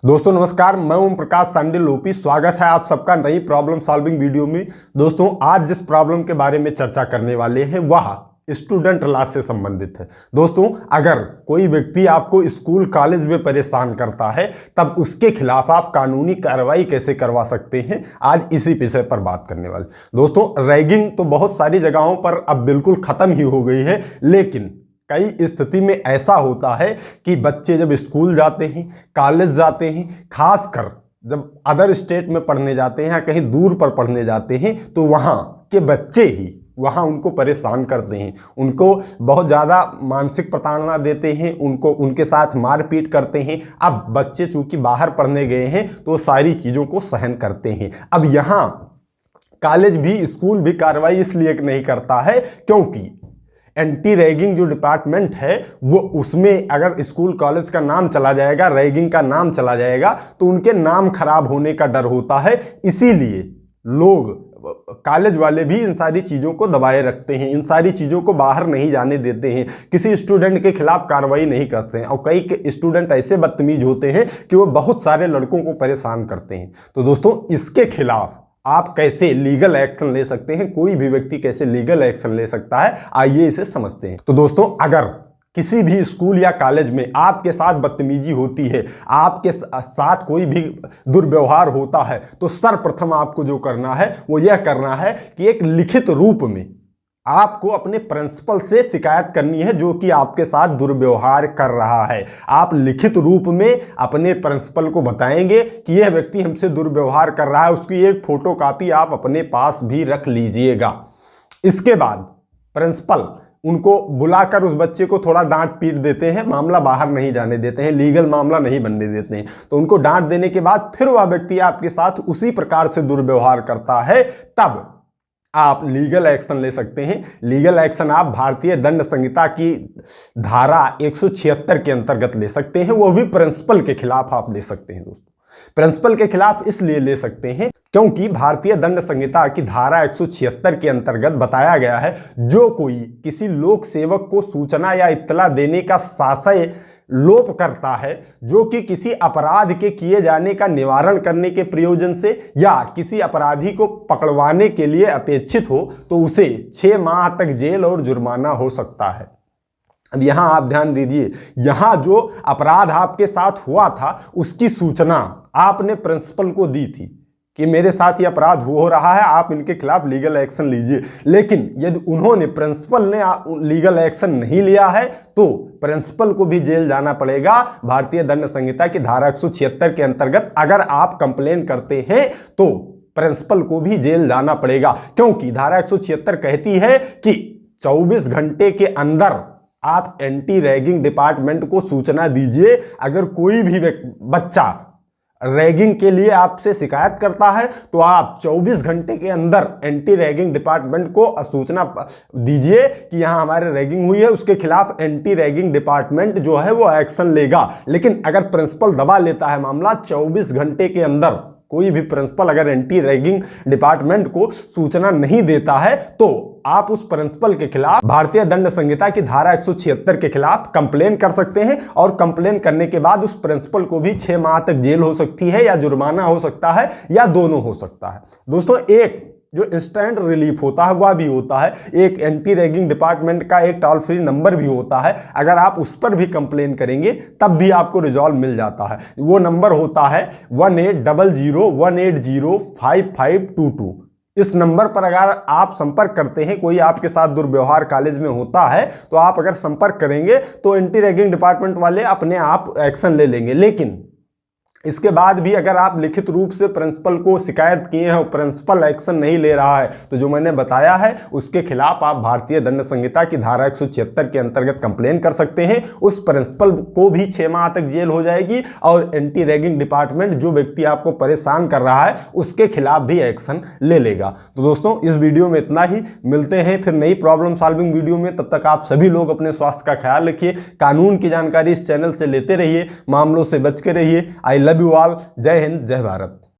दोस्तों नमस्कार, मैं ओम प्रकाश सांडिल ओपी। स्वागत है आप सबका नई प्रॉब्लम सॉल्विंग वीडियो में। दोस्तों आज जिस प्रॉब्लम के बारे में चर्चा करने वाले हैं वह स्टूडेंट लॉस से संबंधित है। दोस्तों अगर कोई व्यक्ति आपको स्कूल कॉलेज में परेशान करता है तब उसके खिलाफ आप कानूनी कार्रवाई कैसे करवा सकते हैं, आज इसी विषय पर बात करने वाले। दोस्तों रैगिंग तो बहुत सारी जगहों पर अब बिल्कुल खत्म ही हो गई है, लेकिन कई स्थिति में ऐसा होता है कि बच्चे जब स्कूल जाते हैं, कॉलेज जाते हैं, खासकर जब अदर स्टेट में पढ़ने जाते हैं या कहीं दूर पर पढ़ने जाते हैं, तो वहाँ के बच्चे ही वहाँ उनको परेशान करते हैं, उनको बहुत ज़्यादा मानसिक प्रताड़ना देते हैं, उनके साथ मारपीट करते हैं। अब बच्चे चूंकि बाहर पढ़ने गए हैं तो सारी चीज़ों को सहन करते हैं। अब यहाँ कॉलेज भी स्कूल भी कार्रवाई इसलिए नहीं करता है क्योंकि एंटी रैगिंग जो डिपार्टमेंट है वो उसमें अगर स्कूल कॉलेज का नाम चला जाएगा, रैगिंग का नाम चला जाएगा तो उनके नाम खराब होने का डर होता है। इसीलिए लोग कॉलेज वाले भी इन सारी चीज़ों को दबाए रखते हैं, इन सारी चीज़ों को बाहर नहीं जाने देते हैं, किसी स्टूडेंट के खिलाफ कार्रवाई नहीं करते हैं। और कई स्टूडेंट ऐसे बदतमीज होते हैं कि वो बहुत सारे लड़कों को परेशान करते हैं। तो दोस्तों इसके खिलाफ आप कैसे लीगल एक्शन ले सकते हैं, कोई भी व्यक्ति कैसे लीगल एक्शन ले सकता है, आइए इसे समझते हैं। तो दोस्तों अगर किसी भी स्कूल या कॉलेज में आपके साथ बदतमीजी होती है, आपके साथ कोई भी दुर्व्यवहार होता है, तो सर्वप्रथम आपको जो करना है वो यह करना है कि एक लिखित रूप में आपको अपने प्रिंसिपल से शिकायत करनी है जो कि आपके साथ दुर्व्यवहार कर रहा है। आप लिखित रूप में अपने प्रिंसिपल को बताएंगे कि यह व्यक्ति हमसे दुर्व्यवहार कर रहा है, उसकी एक फोटोकॉपी आप अपने पास भी रख लीजिएगा। इसके बाद प्रिंसिपल उनको बुलाकर उस बच्चे को थोड़ा डांट पीट देते हैं, मामला बाहर नहीं जाने देते हैं, लीगल मामला नहीं बनने देते हैं। तो उनको डांट देने के बाद फिर वह व्यक्ति आपके साथ उसी प्रकार से दुर्व्यवहार करता है, तब आप लीगल एक्शन ले सकते हैं। लीगल एक्शन आप भारतीय दंड संहिता की धारा 176 के अंतर्गत ले सकते हैं, वो भी प्रिंसिपल के खिलाफ आप ले सकते हैं। दोस्तों प्रिंसिपल के खिलाफ इसलिए ले सकते हैं क्योंकि भारतीय दंड संहिता की धारा 176 के अंतर्गत बताया गया है जो कोई किसी लोक सेवक को सूचना या इत्तला देने का साशय लोप करता है जो कि किसी अपराध के किए जाने का निवारण करने के प्रयोजन से या किसी अपराधी को पकड़वाने के लिए अपेक्षित हो, तो उसे 6 माह तक जेल और जुर्माना हो सकता है। अब यहां आप ध्यान दीजिए, यहां जो अपराध आपके साथ हुआ था उसकी सूचना आपने प्रिंसिपल को दी थी कि मेरे साथ ये अपराध हो रहा है, आप इनके खिलाफ लीगल एक्शन लीजिए। लेकिन यदि उन्होंने प्रिंसिपल ने लीगल एक्शन नहीं लिया है तो प्रिंसिपल को भी जेल जाना पड़ेगा। भारतीय दंड संहिता की धारा 176 के अंतर्गत अगर आप कंप्लेन करते हैं तो प्रिंसिपल को भी जेल जाना पड़ेगा, क्योंकि धारा 176 कहती है कि 24 घंटे के अंदर आप एंटी रैगिंग डिपार्टमेंट को सूचना दीजिए। अगर कोई भी बच्चा रैगिंग के लिए आपसे शिकायत करता है तो आप 24 घंटे के अंदर एंटी रैगिंग डिपार्टमेंट को सूचना दीजिए कि यहां हमारे रैगिंग हुई है, उसके खिलाफ एंटी रैगिंग डिपार्टमेंट जो है वो एक्शन लेगा। लेकिन अगर प्रिंसिपल दबा लेता है मामला, 24 घंटे के अंदर कोई भी प्रिंसिपल अगर एंटी रैगिंग डिपार्टमेंट को सूचना नहीं देता है तो आप उस प्रिंसिपल के खिलाफ भारतीय दंड संहिता की धारा 176 के खिलाफ कंप्लेन कर सकते हैं। और कंप्लेन करने के बाद उस प्रिंसिपल को भी 6 माह तक जेल हो सकती है या जुर्माना हो सकता है या दोनों हो सकता है। दोस्तों एक जो इंस्टेंट रिलीफ होता है वह भी होता है, एक एंटी रैगिंग डिपार्टमेंट का एक टोल फ्री नंबर भी होता है। अगर आप उस पर भी कंप्लेन करेंगे तब भी आपको रिजॉल्व मिल जाता है। वो नंबर होता है 180018055522। इस नंबर पर अगर आप संपर्क करते हैं, कोई आपके साथ दुर्व्यवहार कॉलेज में होता है तो आप अगर संपर्क करेंगे तो एंटी रैगिंग डिपार्टमेंट वाले अपने आप एक्शन ले लेंगे। लेकिन इसके बाद भी अगर आप लिखित रूप से प्रिंसिपल को शिकायत किए हैं और प्रिंसिपल एक्शन नहीं ले रहा है तो जो मैंने बताया है उसके खिलाफ आप भारतीय दंड संहिता की धारा 176 के अंतर्गत कंप्लेन कर सकते हैं। उस प्रिंसिपल को भी 6 माह तक जेल हो जाएगी और एंटी रैगिंग डिपार्टमेंट जो व्यक्ति आपको परेशान कर रहा है उसके खिलाफ भी एक्शन ले लेगा। तो दोस्तों इस वीडियो में इतना ही, मिलते हैं फिर नई प्रॉब्लम सॉल्विंग वीडियो में। तब तक आप सभी लोग अपने स्वास्थ्य का ख्याल रखिए, कानून की जानकारी इस चैनल से लेते रहिए, मामलों से बच के रहिए। I love you all. जय हिंद, जय भारत।